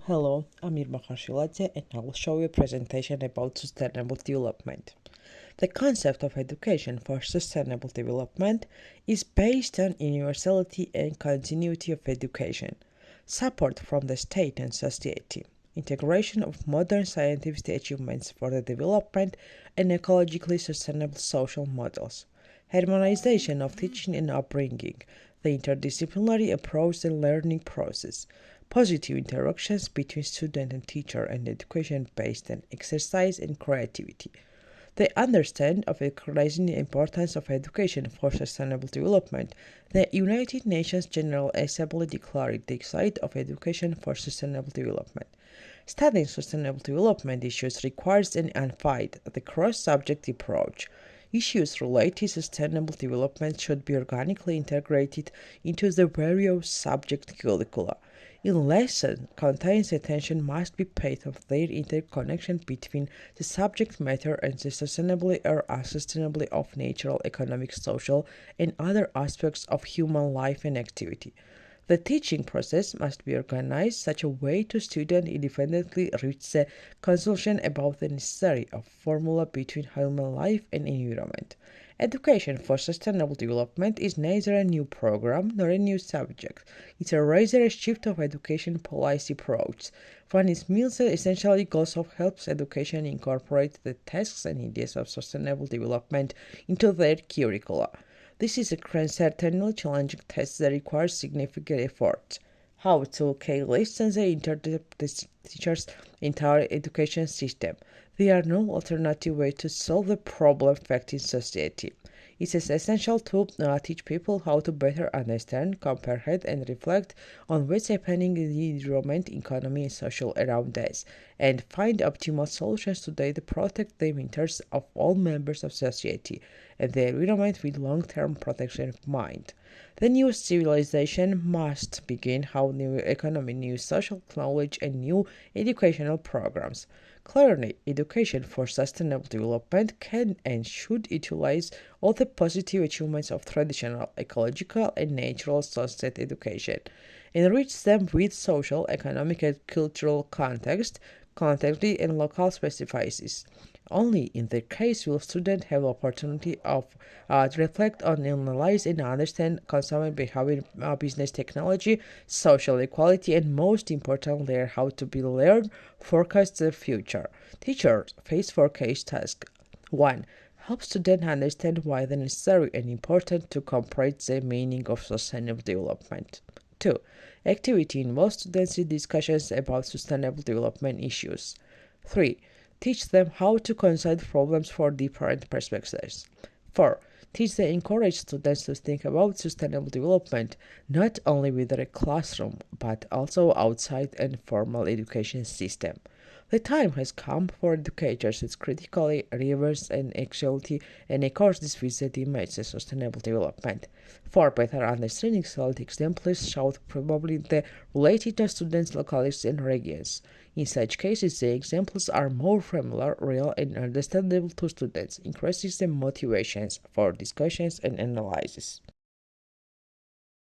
Hello, I'm Irma Kharshiladze and I will show you a presentation about sustainable development. The concept of education for sustainable development is based on universality and continuity of education, support from the state and society, integration of modern scientific achievements for the development and ecologically sustainable social models, harmonization of teaching and upbringing, the interdisciplinary approach to the learning process, positive interactions between student and teacher, and education based on exercise and creativity. They understand of recognizing the importance of education for sustainable development. The United Nations General Assembly declared the site of education for sustainable development. Studying sustainable development issues requires an unified, cross-subject approach. Issues related to sustainable development should be organically integrated into the various subject curricula. In lesson contains attention must be paid of their interconnection between the subject matter and the sustainability or unsustainability of natural, economic, social, and other aspects of human life and activity. The teaching process must be organized such a way to students independently reach the conclusion about the necessity of formula between human life and environment. Education for sustainable development is neither a new program nor a new subject. It's a rather a shift of education policy approach. One is means the essentially goals of helps education incorporate the tasks and ideas of sustainable development into their curricula. This is a certainly challenging test that requires significant effort. How to listen the teacher's entire education system. There are no alternative way to solve the problem affecting society. It is essential to teach people how to better understand, comprehend, and reflect on what's happening in the environment, economy, and social around us, and find optimal solutions to protect the interests of all members of society and the environment with long-term protection of mind. The new civilization must begin how new economy, new social knowledge, and new educational programs. Clearly, education for sustainable development can and should utilize all the positive achievements of traditional, ecological, and natural sunset education, enrich them with social, economic, and cultural context, and local specificities. Only in that case will students have opportunity to reflect on, analyze, and understand consumer behavior, business technology, social equality, and most importantly, learn how to be learned, forecast the future. Teachers face forecast task. 1. Help students understand why it is necessary and important to comprehend the meaning of sustainable development. 2. Activity involves students in discussions about sustainable development issues. 3. Teach them how to consider problems from different perspectives. 4. Teach and encourage students to think about sustainable development not only within a classroom but also outside an formal education system. The time has come for educators to critically reverse and actuality and accord this with the demands of sustainable development. For better understanding, solid examples show probably the related to students' localities and regions. In such cases, the examples are more familiar, real, and understandable to students, increasing the motivations for discussions and analysis.